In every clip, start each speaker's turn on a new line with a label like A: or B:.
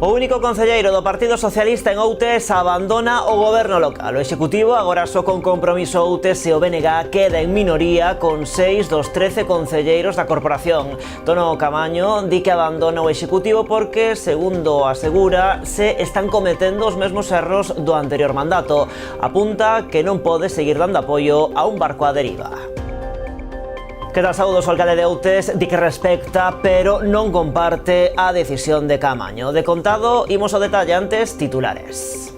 A: O único concelleiro do Partido Socialista en Outes abandona o goberno local. O Executivo agora só con Compromiso Outes e o BNG queda en minoría con 6 dos 13 concelleiros da corporación. Tono Camaño di que abandona o Executivo porque, segundo asegura, se están cometendo os mesmos erros do anterior mandato. Apunta que non pode seguir dando apoio a un barco á deriva. Que tal, saúdos, o alcalde de Outes di que respecta, pero non comparte a decisión de Camaño. De contado, imos ao detalle antes, titulares.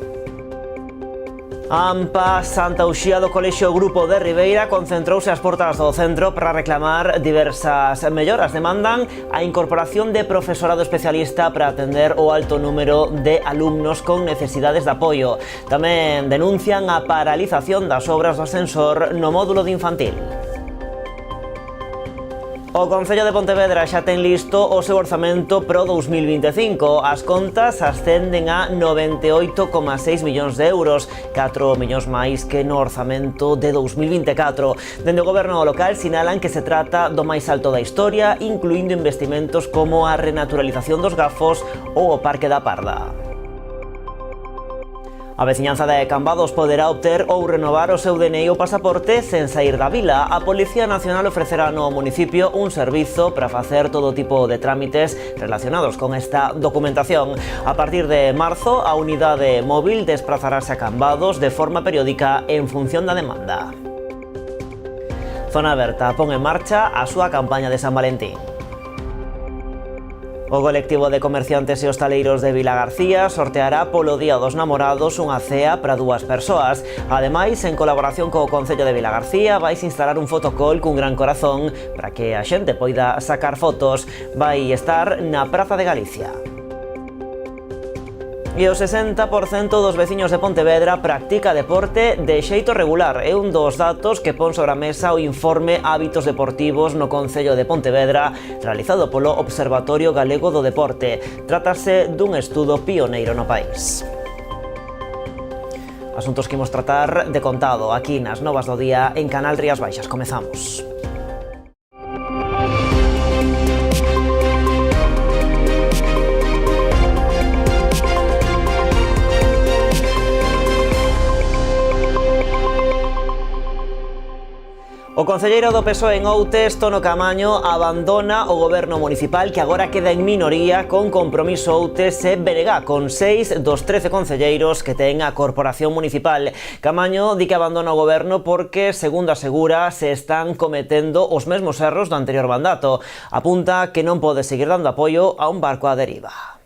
A: A AMPA Santa Uxía do Colexio Grupo de Ribeira concentrouse ás portas do centro para reclamar diversas melloras. Demandan a incorporación de profesorado especialista para atender o alto número de alumnos con necesidades de apoio. Tamén denuncian a paralización das obras do ascensor no módulo de infantil. O Concello de Pontevedra xa ten listo o seu orzamento pro 2025. As contas ascenden a 98,6 millóns de euros, 4 millóns máis que no orzamento de 2024. Dende o goberno local sinalan que se trata do máis alto da historia, incluindo investimentos como a renaturalización dos Gafos ou o Parque da Parda. A veciñanza de Cambados poderá obter ou renovar o seu DNI ou pasaporte sen saír da vila. A Policía Nacional ofrecerá no municipio un servizo para facer todo tipo de trámites relacionados con esta documentación. A partir de marzo, a unidade móvil desplazarase a Cambados de forma periódica en función da demanda. Zona Aberta pon en marcha a súa campaña de San Valentín. O colectivo de comerciantes e hostaleiros de Vilagarcía sorteará polo Día dos Namorados unha cea para 2 persoas. Ademais, en colaboración co Concello de Vilagarcía, vais instalar un fotocall cun gran corazón para que a xente poida sacar fotos. Vai estar na Praza de Galicia. E o 60% dos veciños de Pontevedra practica deporte de xeito regular. É un dos datos que pon sobre a mesa o informe Hábitos Deportivos no Concello de Pontevedra, realizado polo Observatorio Galego do Deporte. Trátase dun estudo pioneiro no país. Asuntos que imos tratar de contado aquí nas Novas do Día en Canal Rías Baixas. Comezamos. O concelleiro do PSOE en Outes, Tono Camaño, abandona o goberno municipal que agora queda en minoría con Compromiso Outes e BNG, con 6 dos 13 concelleiros que ten a corporación municipal. Camaño di que abandona o goberno porque, segundo asegura, se están cometendo os mesmos erros do anterior mandato. Apunta que non pode seguir dando apoio a un barco á deriva.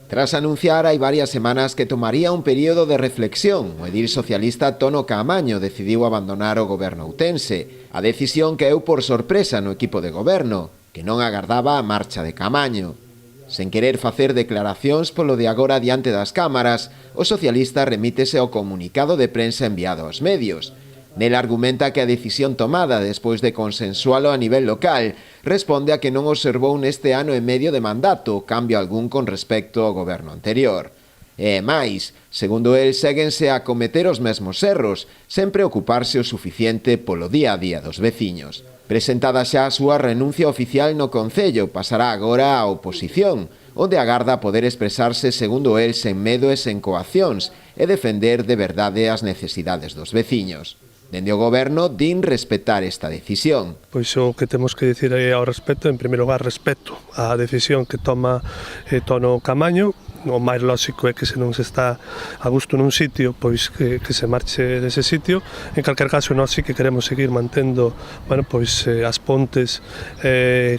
B: Tras anunciar hai varias semanas que tomaría un período de reflexión, o edil socialista Tono Camaño decidiu abandonar o goberno outense. A decisión caeu por sorpresa no equipo de goberno, que non agardaba a marcha de Camaño. Sen querer facer declaracións polo de agora diante das cámaras, o socialista remítese ao comunicado de prensa enviado aos medios. Nel argumenta que a decisión tomada despois de consensualo a nivel local responde a que non observou neste ano e medio de mandato cambio algún con respecto ao goberno anterior. E máis, segundo el, séguense a cometer os mesmos erros, sen preocuparse o suficiente polo día a día dos veciños. Presentada xa a súa renuncia oficial no Concello, pasará agora á oposición, onde agarda poder expresarse, segundo el, sen medo e sen coaccións, e defender de verdade as necesidades dos veciños. Dende o goberno din respetar esta decisión.
C: Pois o que temos que dicir ao respecto, en primeiro lugar, respeto á decisión que toma Tono Camaño. O máis lóxico é que se non se está a gusto nun sitio, pois que se marche dese sitio. En calquer caso, nós sí que queremos seguir mantendo, pois as pontes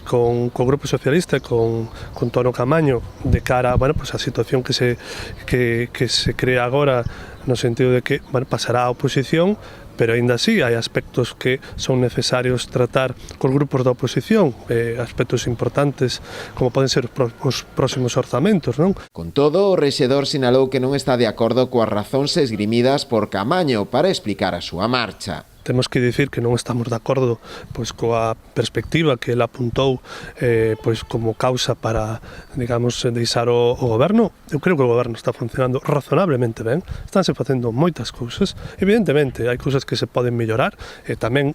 C: con o Grupo Socialista, con Tono Camaño, de cara, pois a situación que se crea agora, no sentido de que pasará a oposición, pero aínda así hai aspectos que son necesarios tratar cos grupos da oposición, aspectos importantes como poden ser os próximos orzamentos, non?
B: Con todo, o rexedor sinalou que non está de acordo coas razóns esgrimidas por Camaño para explicar a súa marcha.
C: Temos que dicir que non estamos de acordo pois coa perspectiva que ele apuntou pois como causa para, digamos, deixar o goberno. Eu creo que o goberno está funcionando razonablemente ben, estánse facendo moitas cousas. Evidentemente, hai cousas que se poden mellorar e tamén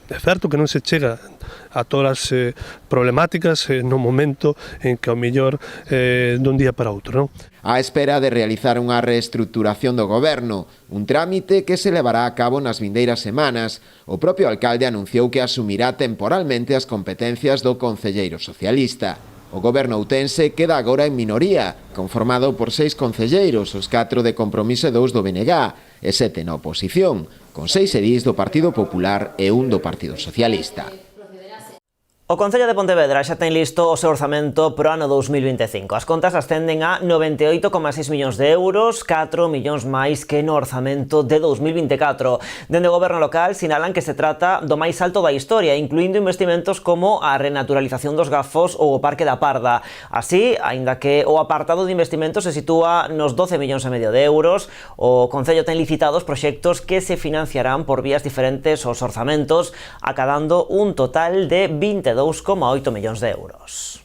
C: É certo que non se chega a todas as problemáticas no momento en que ao mellor dun día para outro, non?
B: Á espera de realizar unha reestruturación do goberno, un trámite que se levará a cabo nas vindeiras semanas, o propio alcalde anunciou que asumirá temporalmente as competencias do concelleiro socialista. O goberno outense queda agora en minoría, conformado por 6 concelleiros, os 4 de Compromiso e 2 do BNG, e 7 na oposición, con 6 edís do Partido Popular e 1 do Partido Socialista.
A: O Concello de Pontevedra xa ten listo o seu orzamento pro ano 2025. As contas ascenden a 98,6 millóns de euros, 4 millóns máis que no orzamento de 2024. Dende o goberno local sinalan que se trata do máis alto da historia, incluindo investimentos como a renaturalización dos Gafos ou o Parque da Parda. Así, aínda que o apartado de investimentos se sitúa nos 12 millóns e medio de euros, o Concello ten licitados proxectos que se financiarán por vías diferentes aos orzamentos, acadando un total de 22,8 millóns de euros.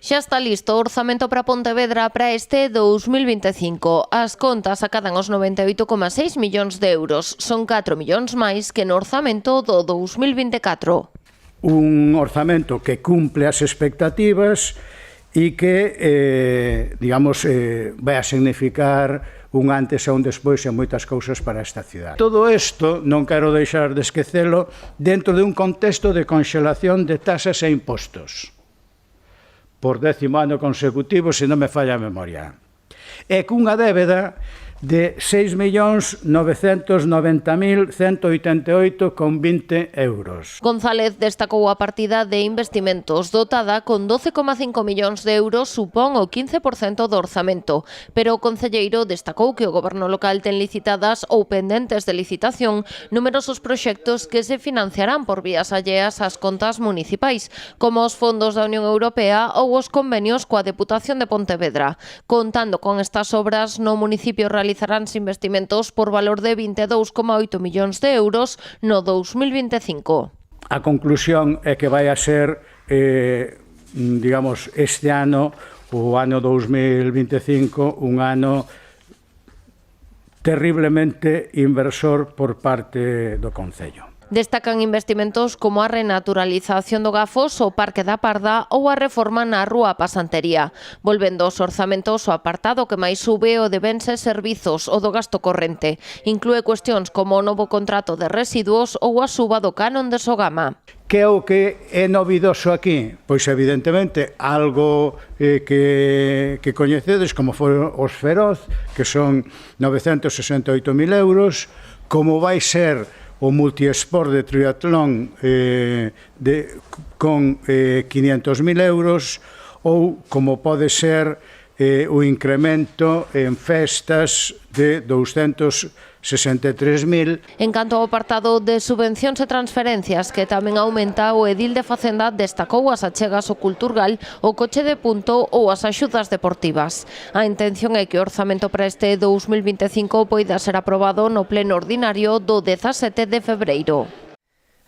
D: Xa está listo o orzamento para Pontevedra para este 2025. As contas acadan os 98,6 millóns de euros. Son 4 millóns máis que no orzamento do 2024.
E: Un orzamento que cumple as expectativas e que, vai a significar un antes e un despois en moitas cousas para esta cidade. Todo isto non quero deixar de esquecelo dentro de un contexto de conxelación de tasas e impostos por 10º ano consecutivo, se non me falla a memoria. E cunha débeda de 6.990.188,20 euros.
D: González destacou a partida de investimentos dotada con 12,5 millóns de euros, supón o 15% do orzamento, pero o concelleiro destacou que o goberno local ten licitadas ou pendentes de licitación numerosos proxectos que se financiarán por vías alleas ás contas municipais, como os fondos da Unión Europea ou os convenios coa Deputación de Pontevedra. Contando con estas obras, no municipio realizaránse investimentos por valor de 22,8 millóns de euros no 2025.
E: A conclusión é que vai a ser, este ano, o ano 2025, un ano terriblemente inversor por parte do Concello.
D: Destacan investimentos como a renaturalización do Gafos, o Parque da Parda ou a reforma na Rúa Pasantería. Volvendo aos orzamentos, o apartado que máis sube o de bens e servizos, o do gasto corrente. Inclúe cuestións como o novo contrato de residuos ou a suba do canon de Sogama.
E: Que é o que é novidoso aquí? Pois evidentemente algo que coñecedes como foron os Feroz, que son 968.000 euros, como vai ser o multiesport de triatlón con 500.000 euros, ou como pode ser o incremento en festas de 263.000.
D: En canto ao apartado de subvencións e transferencias, que tamén aumenta, o edil de Facenda destacou as achegas ao Culturgal, o coche de punto ou as axudas deportivas. A intención é que o orzamento para este 2025 poida ser aprobado no pleno ordinario do 17 de febreiro.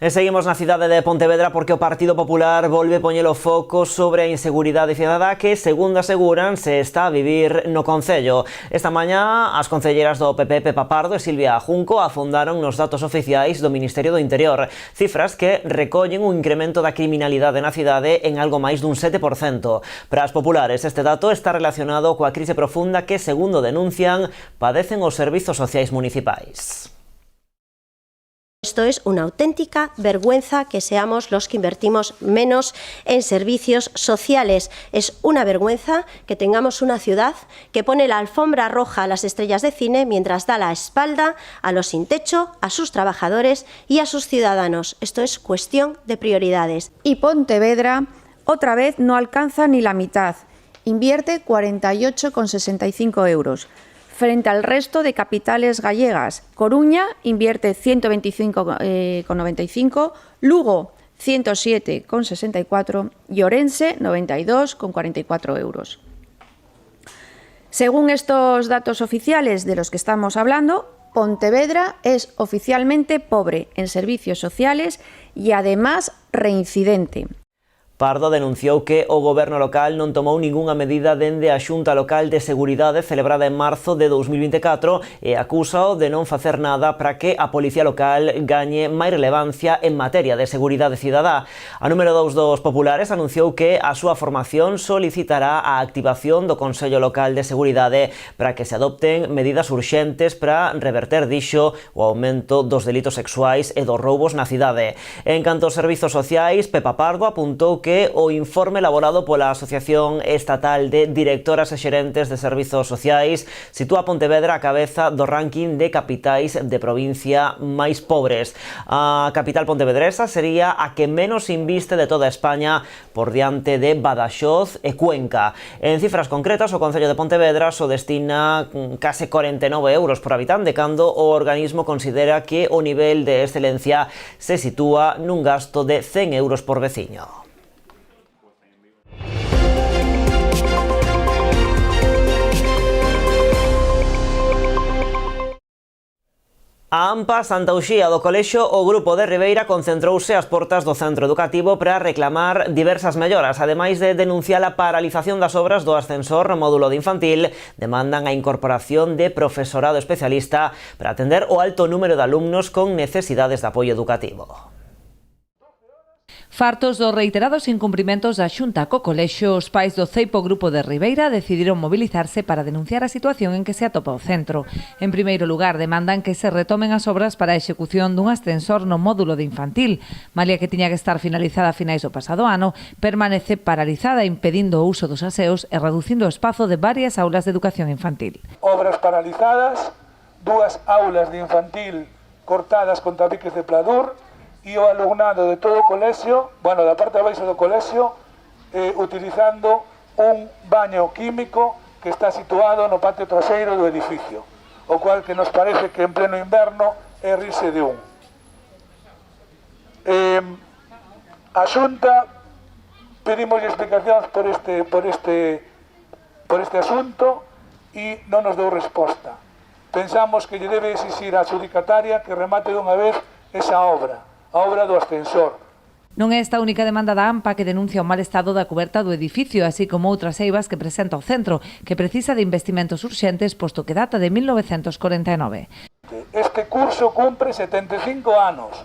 A: E seguimos na cidade de Pontevedra porque o Partido Popular volve poñer o foco sobre a inseguridade cidadá que, segundo aseguran, se está a vivir no Concello. Esta mañá, as concelleiras do PP, Pepa Pardo e Silvia Junco, afundaron nos datos oficiais do Ministerio do Interior, cifras que recollen un incremento da criminalidade na cidade en algo máis dun 7%. Para as populares, este dato está relacionado coa crise profunda que, segundo denuncian, padecen os servizos sociais municipais.
F: Esto es una auténtica vergüenza que seamos los que invertimos menos en servicios sociales. Es una vergüenza que tengamos una ciudad que pone la alfombra roja a las estrellas de cine mientras da la espalda a los sin techo, a sus trabajadores y a sus ciudadanos. Esto es cuestión de prioridades.
G: Y Pontevedra otra vez no alcanza ni la mitad. Invierte 48,65 euros. Frente al resto de capitales gallegas. Coruña invierte 125,95, Lugo 107,64 y Orense 92,44 euros. Según estos datos oficiales de los que estamos hablando, Pontevedra es oficialmente pobre en servicios sociales y además reincidente.
A: Pardo denunciou que o goberno local non tomou ningunha medida dende a Xunta Local de Seguridade celebrada en marzo de 2024 e acúsao de non facer nada para que a Policía Local gañe máis relevancia en materia de seguridade cidadá. A número 2 dos populares anunciou que a súa formación solicitará a activación do Consello Local de Seguridade para que se adopten medidas urxentes para reverter, dixo, o aumento dos delitos sexuais e dos roubos na cidade. En canto aos servizos sociais, Pepa Pardo apuntou que o informe elaborado pola Asociación Estatal de Directoras e Xerentes de Servizos Sociais sitúa a Pontevedra a cabeza do ranking de capitais de provincia máis pobres. A capital pontevedresa sería a que menos inviste de toda España, por diante de Badaxoz e Cuenca. En cifras concretas, o Concello de Pontevedra só destina case 49 euros por habitante, cando o organismo considera que o nivel de excelencia se sitúa nun gasto de 100 euros por veciño. A AMPA Santa Uxía do Colexio O Grupo de Ribeira concentrouse ás portas do centro educativo para reclamar diversas melloras. Ademais de denunciar a paralización das obras do ascensor módulo de infantil, demandan a incorporación de profesorado especialista para atender o alto número de alumnos con necesidades de apoio educativo.
H: Fartos dos reiterados incumprimentos da Xunta co colexio, os pais do Ceipo Grupo de Ribeira decidiron mobilizarse para denunciar a situación en que se atopa o centro. En primeiro lugar, demandan que se retomen as obras para a execución dun ascensor no módulo de infantil. Malia que tiña que estar finalizada a finais do pasado ano, permanece paralizada, impedindo o uso dos aseos e reducindo o espazo de varias aulas de educación infantil.
I: Obras paralizadas, 2 aulas de infantil cortadas con tabiques de pladur, e o alumnado de todo o colexio, da parte de abaixo do colexio, utilizando un baño químico que está situado no patio traseiro do edificio, o cual que nos parece que en pleno inverno é rise de un. A Xunta pedimos explicacións por este asunto e non nos deu resposta. Pensamos que lle debe exixir a adxudicataria que remate dunha vez esa obra, a obra do ascensor.
H: Non é esta a única demanda da AMPA, que denuncia o mal estado da cuberta do edificio, así como outras eivas que presenta o centro, que precisa de investimentos urxentes, posto que data de 1949.
I: Este curso cumpre 75 anos.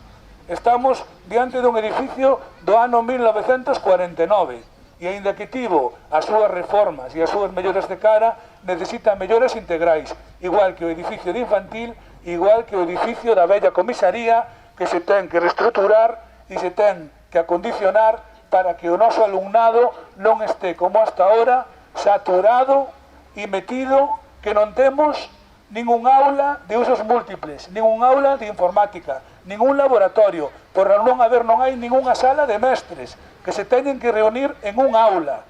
I: Estamos diante dun edificio do ano 1949 e, aínda que tivo as súas reformas e as súas melloras de cara, necesita melloras integrais, igual que o edificio de infantil, igual que o edificio da bella comisaría, que se ten que reestruturar e se ten que acondicionar para que o noso alumnado non este como hasta ahora saturado e metido, que non temos ningún aula de usos múltiples, ningún aula de informática, ningún laboratorio, por non hai ningunha sala de mestres que se teñen que reunir en un aula,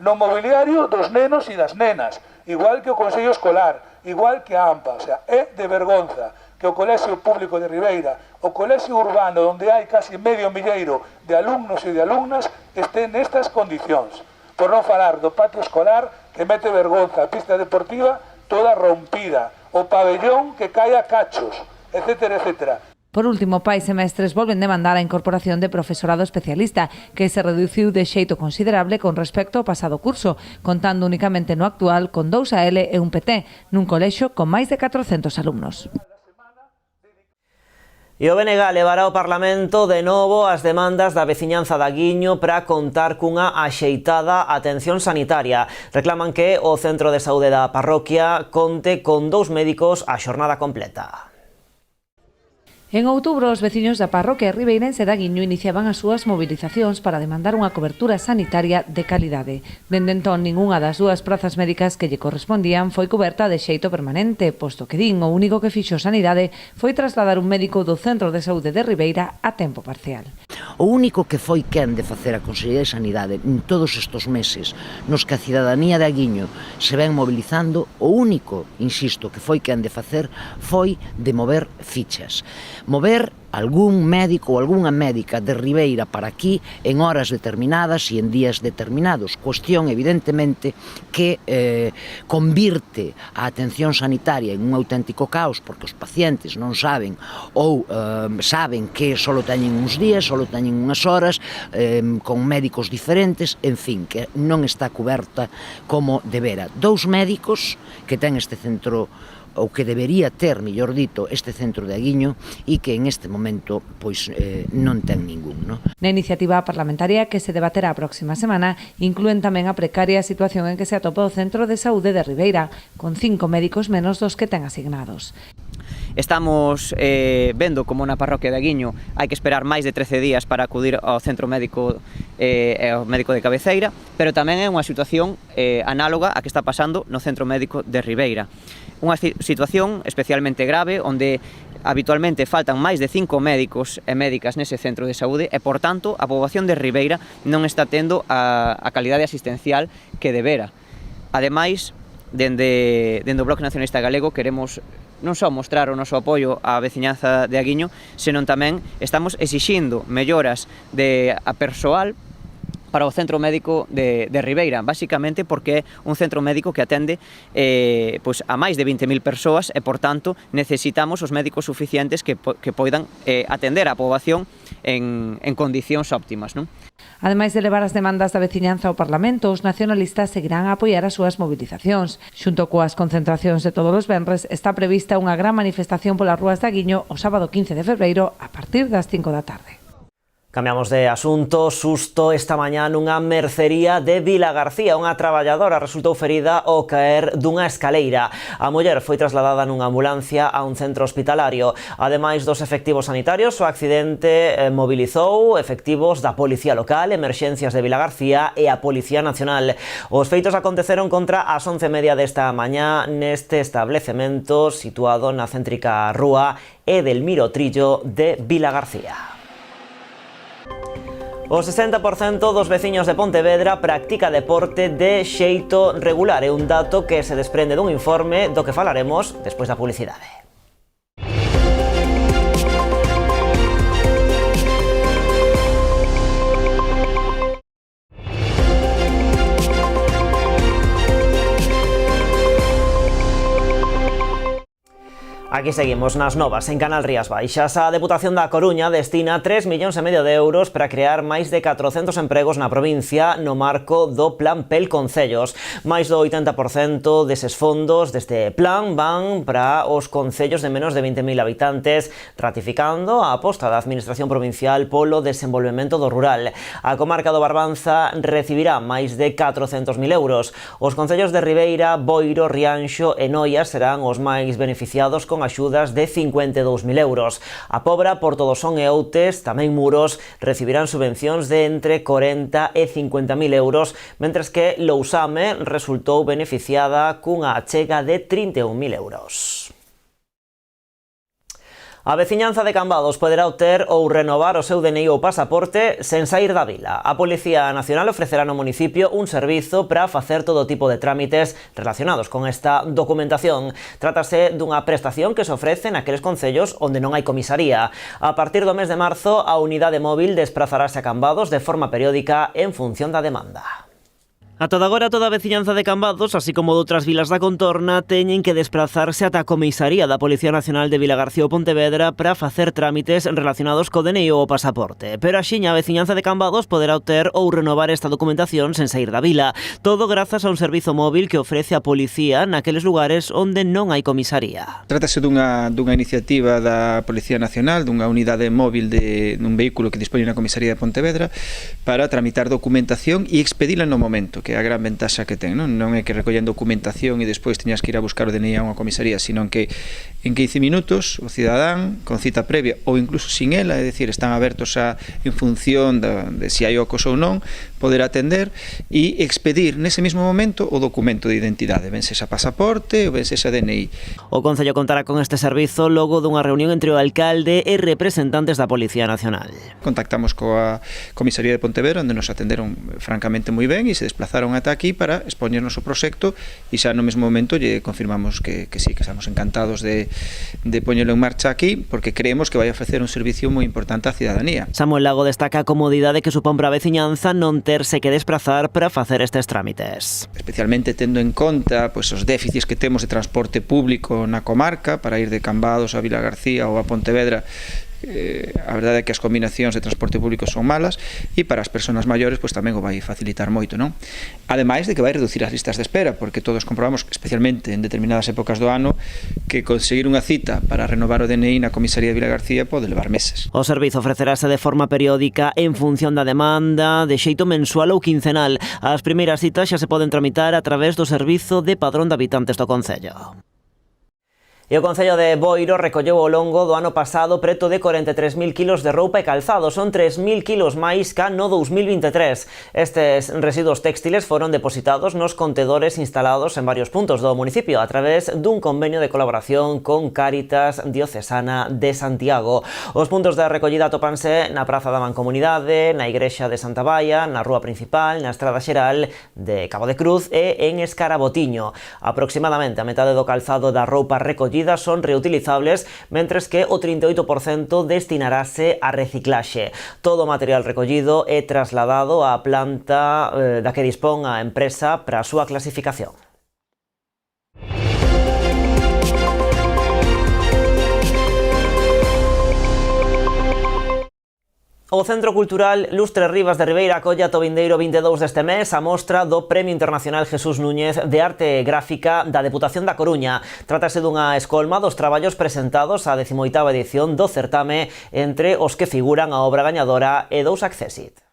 I: no mobiliario dos nenos e das nenas, igual que o Consello Escolar, igual que a AMPA. O sea, é de vergonza que o Colexio Público de Ribeira, o colexio urbano onde hai casi medio milleiro de alumnos e de alumnas, estén nestas condicións. Por non falar do patio escolar, que mete vergonza, a pista deportiva toda rompida, o pabellón que cae a cachos, etcétera, etcétera.
H: Por último, pais e mestres volven demandar a incorporación de profesorado especialista, que se reduciu de xeito considerable con respecto ao pasado curso, contando únicamente no actual con 2 AL e un PT, nun colexio con máis de 400 alumnos.
A: E o BNG levará ao Parlamento de novo as demandas da veciñanza da Guiño para contar cunha axeitada atención sanitaria. Reclaman que o centro de saúde da parroquia conte con 2 médicos a xornada completa.
H: En outubro, os veciños da parroquia ribeirense da Guiño iniciaban as súas mobilizacións para demandar unha cobertura sanitaria de calidade. Dende entón, ningunha das 2 prazas médicas que lle correspondían foi coberta de xeito permanente, posto que din o único que fixo sanidade foi trasladar un médico do Centro de Saúde de Ribeira a tempo parcial.
J: O único que foi quen de facer a Consellería de Sanidade en todos estes meses nos que a cidadanía de Aguiño se ven mobilizando, o único, insisto, que foi quen de facer foi de mover fichas. Mover algún médico ou algunha médica de Ribeira para aquí en horas determinadas e en días determinados. Cuestión, evidentemente, que convirte a atención sanitaria en un auténtico caos porque os pacientes non saben ou saben que só teñen uns días, só teñen unhas horas, con médicos diferentes, en fin, que non está coberta como debera. 2 médicos que ten este centro, ou que debería ter, mellor dito, este centro de Aguiño e que en este momento pois non ten ningún.
H: Na iniciativa parlamentaria que se debaterá a próxima semana inclúen tamén a precaria situación en que se atopa o Centro de Saúde de Ribeira, con 5 médicos menos dos que ten asignados.
K: Estamos vendo como na parroquia de Aguiño hai que esperar máis de 13 días para acudir ao centro médico ao médico de cabeceira, pero tamén é unha situación análoga a que está pasando no centro médico de Ribeira. Unha situación especialmente grave onde habitualmente faltan máis de 5 médicos e médicas nese centro de saúde e, por tanto, a poboación de Ribeira non está tendo a calidade asistencial que debera. Ademais, dende o Bloque Nacionalista Galego queremos non só mostrar o noso apoio á veciñanza de Aguiño, senón tamén estamos exixindo melloras a persoal para o centro médico de Ribeira, basicamente porque é un centro médico que atende a máis de 20.000 persoas e, por tanto, necesitamos os médicos suficientes que poidan atender a poboación en condicións óptimas, non?
H: Ademais de levar as demandas da veciñanza ao Parlamento, os nacionalistas seguirán a apoiar as súas mobilizacións. Xunto coas concentracións de todos os venres, está prevista unha gran manifestación polas rúas de Aguiño o sábado 15 de febreiro a partir das 5 da tarde.
A: Cambiamos de asunto. Susto esta mañá nunha mercería de Vilagarcía. Unha traballadora resultou ferida ao caer dunha escaleira. A muller foi trasladada nunha ambulancia a un centro hospitalario. Ademais dos efectivos sanitarios, o accidente mobilizou efectivos da Policía Local, Emerxencias de Vilagarcía e a Policía Nacional. Os feitos aconteceron contra as 11:30 desta mañá neste establecemento situado na céntrica rúa Edelmiro Trillo de Vilagarcía. O 60% dos veciños de Pontevedra practica deporte de xeito regular. É un dato que se desprende dun informe do que falaremos despois da publicidade. Aquí seguimos nas novas en Canal Rías Baixas. A Deputación da Coruña destina 3,5 millóns de euros para crear máis de 400 empregos na provincia no marco do Plan PEL Concellos. Máis do 80% deses fondos deste plan van para os concellos de menos de 20.000 habitantes, ratificando a aposta da Administración Provincial polo desenvolvemento do rural. A comarca do Barbanza recibirá máis de 400.000 euros. Os concellos de Ribeira, Boiro, Rianxo e Noia serán os máis beneficiados con axudas de 52.000 euros. A Pobra, Portodosón e Outes, tamén Muros, recibirán subvencións de entre 40 e 50.000 euros, mentres que Lousame resultou beneficiada cunha achega de 31.000 euros. A veciñanza de Cambados poderá obter ou renovar o seu DNI ou pasaporte sen saír da vila. A Policía Nacional ofrecerá no municipio un servizo para facer todo tipo de trámites relacionados con esta documentación. Trátase dunha prestación que se ofrece naqueles concellos onde non hai comisaría. A partir do mes de marzo, a unidade móvil desprazarase a Cambados de forma periódica en función da demanda. A toda agora, toda a veciñanza de Cambados, así como de outras vilas da contorna, teñen que desplazarse ata a comisaría da Policía Nacional de Vilagarcía ou Pontevedra para facer trámites relacionados co DNI ou o pasaporte. Pero axiña a veciñanza de Cambados poderá obter ou renovar esta documentación sen saír da vila. Todo grazas a un servizo móvil que ofrece a policía naqueles lugares onde non hai comisaría.
L: Trátase dunha iniciativa da Policía Nacional, dunha unidade móvil dun vehículo que dispone na comisaría de Pontevedra para tramitar documentación e expedila no momento, que é a gran ventaxa que ten, non é que recollen documentación e despois teñas que ir a buscar o DNI a unha comisaría, sino que en 15 minutos o cidadán, con cita previa ou incluso sin ela, é dicir, están abertos en función de se hai ocos ou non, poder atender e expedir nese mesmo momento o documento de identidade, ben sexa pasaporte ou ben sexa DNI.
A: O Concello contará con este servizo logo dunha reunión entre o alcalde e representantes da Policía Nacional.
L: Contactamos coa Comisaría de Pontevedra, onde nos atenderon francamente moi ben e se desplazaron ata aquí para expoñernos o proxecto e xa no mesmo momento lle confirmamos que sí, que estamos encantados de poñelo en marcha aquí porque creemos que vai ofrecer un servicio moi importante á cidadanía.
A: Samuel Lago destaca a comodidade que supón para a veciñanza non terse que desplazar para facer estes trámites.
L: Especialmente tendo en conta os déficits que temos de transporte público na comarca para ir de Cambados a Vilagarcía ou a Pontevedra. A verdade é que as combinacións de transporte público son malas e para as persoas maiores tamén o vai facilitar moito, non? Ademais de que vai reducir as listas de espera, porque todos comprobamos, especialmente en determinadas épocas do ano, que conseguir unha cita para renovar o DNI na Comisaría de Vilagarcía pode levar meses.
A: O servizo ofrecerase de forma periódica en función da demanda, de xeito mensual ou quincenal. As primeiras citas xa se poden tramitar a través do Servizo de Padrón de Habitantes do Concello. E o Concello de Boiro recolleu ao longo do ano pasado preto de 43.000 kilos de roupa e calzado. Son 3.000 kilos máis ca no 2023. Estes residuos textiles foron depositados nos contedores instalados en varios puntos do municipio a través dun convenio de colaboración con Cáritas Diocesana de Santiago. Os puntos de recollida atopanse na Praza da Mancomunidade, na Igrexa de Santa Baia, na Rúa Principal, na Estrada Xeral de Cabo de Cruz e en Escarabotiño. Aproximadamente a metade do calzado da roupa recollida son reutilizables, mentres que o 38% destinarase a reciclaxe. Todo o material recollido é trasladado á planta da que dispón a empresa para a súa clasificación. O Centro Cultural Lustre Rivas de Ribeira acolle ata o vindeiro 22 deste mes a mostra do Premio Internacional Jesús Núñez de Arte Gráfica da Deputación da Coruña. Trátase dunha escolma dos traballos presentados á 18ª edición do certame, entre os que figuran a obra gañadora e dous Accessit.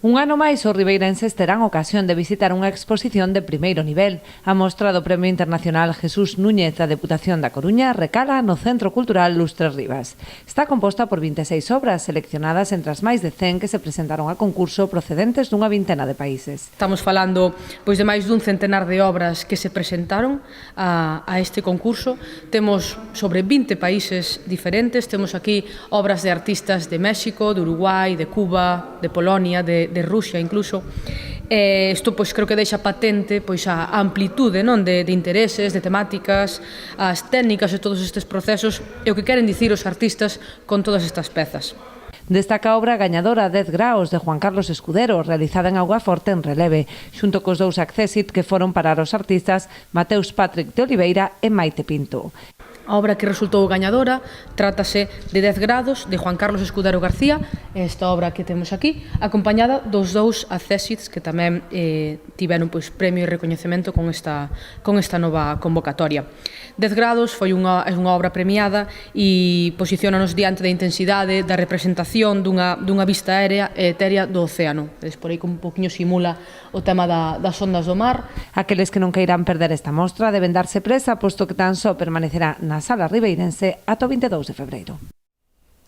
H: Un ano máis, os ribeirenses terán ocasión de visitar unha exposición de primeiro nivel. A mostra do Premio Internacional Jesús Núñez da Deputación da Coruña recala no Centro Cultural Lustre Rivas. Está composta por 26 obras seleccionadas entre as máis de 100 que se presentaron a concurso procedentes dunha vintena de países.
M: Estamos falando de máis dun centenar de obras que se presentaron a este concurso. Temos sobre 20 países diferentes. Temos aquí obras de artistas de México, de Uruguai, de Cuba, de Polonia, de Rusia incluso. Isto creo que deixa patente a amplitude de intereses, de temáticas, as técnicas e todos estes procesos e o que queren dicir os artistas con todas estas pezas.
H: Destaca a obra gañadora 10 graos de Juan Carlos Escudero, realizada en Augaforte en relieve, xunto cos dous Accessit que foron parar os artistas Mateus Patrick de Oliveira e Maite Pinto.
M: A obra que resultou gañadora trátase de 10 grados de Juan Carlos Escudero García, esta obra que temos aquí, acompañada dos dous Accessits que tamén tiveron premio e recoñecemento con esta nova convocatoria. 10 grados foi unha obra premiada e posiciónanos diante da intensidade da representación dunha vista aérea e etérea do océano. Por aí que un poquinho simula o tema das ondas do mar.
H: Aqueles que non queiran perder esta mostra deben darse presa, posto que tan só permanecerá na Sala Ribeirense ata o 22 de febreiro.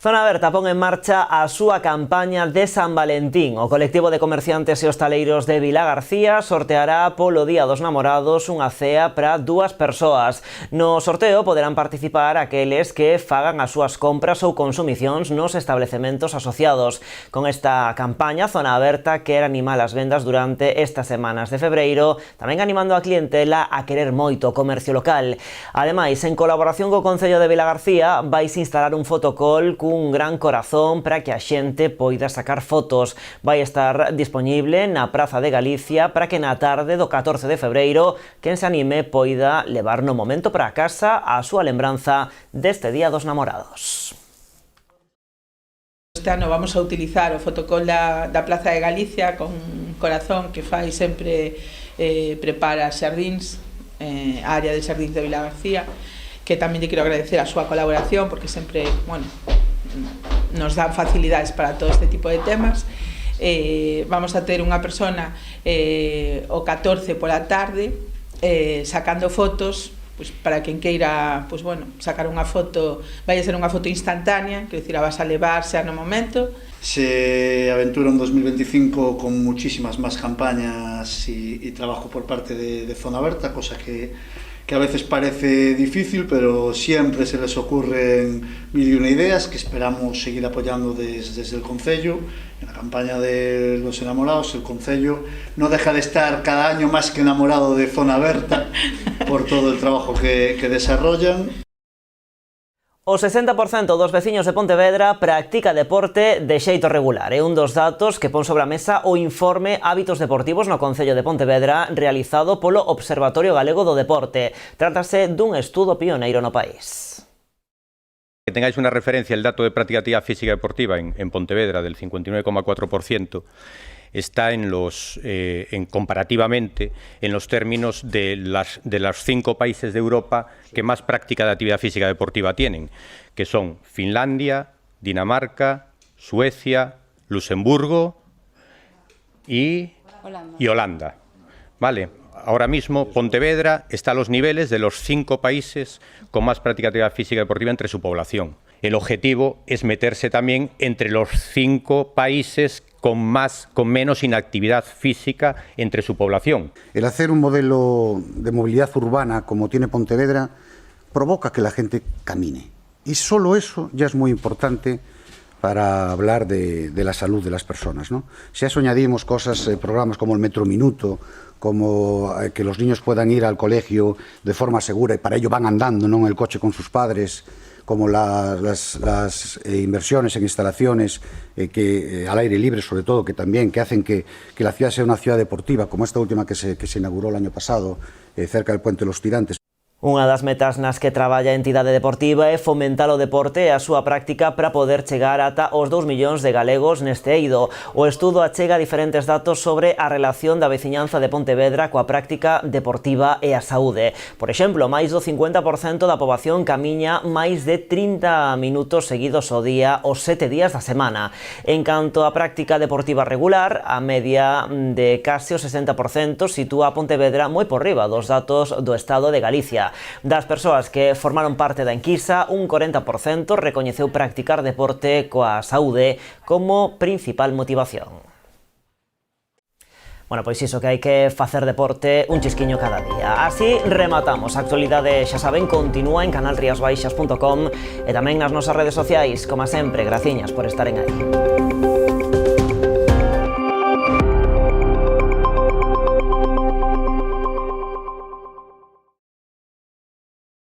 A: Zona Aberta pon en marcha a súa campaña de San Valentín. O colectivo de comerciantes e hostaleiros de Vilagarcía sorteará polo Día dos Namorados unha cea para 2 persoas. No sorteo poderán participar aqueles que fagan as súas compras ou consumicións nos establecementos asociados. Con esta campaña, Zona Aberta quere animar as vendas durante estas semanas de febreiro, tamén animando a clientela a querer moito o comercio local. Ademais, en colaboración co Concello de Vilagarcía, vais instalar un fotocall cun gran corazón para que a xente poida sacar fotos. Vai estar dispoñible na Praza de Galicia para que na tarde do 14 de febreiro quen se anime poida levar no momento para casa a súa lembranza deste Día dos Namorados.
N: Este ano vamos a utilizar o fotocall da Plaza de Galicia con corazón que fai sempre prepara xardíns, a área de xardíns de Vilagarcía, que tamén lle quero agradecer a súa colaboración porque sempre, nos dan facilidades para todo este tipo de temas. Vamos a ter unha persona o 14 pola tarde sacando fotos pois para quen queira, pois bueno, sacar unha foto, vai a ser unha foto instantánea, quero dicir, a vas a levar xa no momento.
O: Se aventura en 2025 con muchísimas más campañas y trabajo por parte de Zona Berta, cosa que a veces parece difícil, pero siempre se les ocurren mil y una ideas que esperamos seguir apoyando desde el Concello. En la campaña de los enamorados, el Concello no deja de estar cada año más que enamorado de Zona Berta por todo el trabajo que desarrollan.
A: O 60% dos veciños de Pontevedra practica deporte de xeito regular. É un dos datos que pon sobre a mesa o informe Hábitos Deportivos no Concello de Pontevedra realizado polo Observatorio Galego do Deporte. Trátase dun estudo pioneiro no país.
P: Que tengáis una referencia, el dato de práctica de actividad física deportiva en Pontevedra del 59,4% está comparativamente en los términos de los 5 países de Europa que más práctica de actividad física deportiva tienen, que son Finlandia, Dinamarca, Suecia, Luxemburgo y Holanda. ¿Vale? Ahora mismo Pontevedra está a los niveles de los 5 países con más práctica de actividad física deportiva entre su población. El objetivo es meterse también entre los 5 países con menos inactividad física entre su población.
Q: El hacer un modelo de movilidad urbana como tiene Pontevedra provoca que la gente camine. Y solo eso ya es muy importante para hablar de la salud de las personas, ¿no? Si a eso añadimos cosas, programas como el Metro Minuto, como que los niños puedan ir al colegio de forma segura y para ello van andando, no en el coche con sus padres, como las inversiones en instalaciones al aire libre, sobre todo, que hacen que la ciudad sea una ciudad deportiva, como esta última que se inauguró el año pasado, cerca del Puente de los Tirantes.
A: Unha das metas nas que traballa a entidade deportiva é fomentar o deporte e a súa práctica para poder chegar ata os 2 millóns de galegos neste eido. O estudo achega diferentes datos sobre a relación da veciñanza de Pontevedra coa práctica deportiva e a saúde. Por exemplo, máis do 50% da poboación camiña máis de 30 minutos seguidos ao día os 7 días da semana. En canto á práctica deportiva regular, a media de case o 60% sitúa a Pontevedra moi por riba dos datos do Estado de Galicia. Das persoas que formaron parte da enquisa, un 40% recoñeceu practicar deporte coa saúde como principal motivación. Bueno, pois iso, que hai que facer deporte un chisquiño cada día. Así rematamos. A actualidade, xa saben, continúa en canalriasbaixas.com e tamén nas nosas redes sociais. Como sempre, graciñas por estaren aí.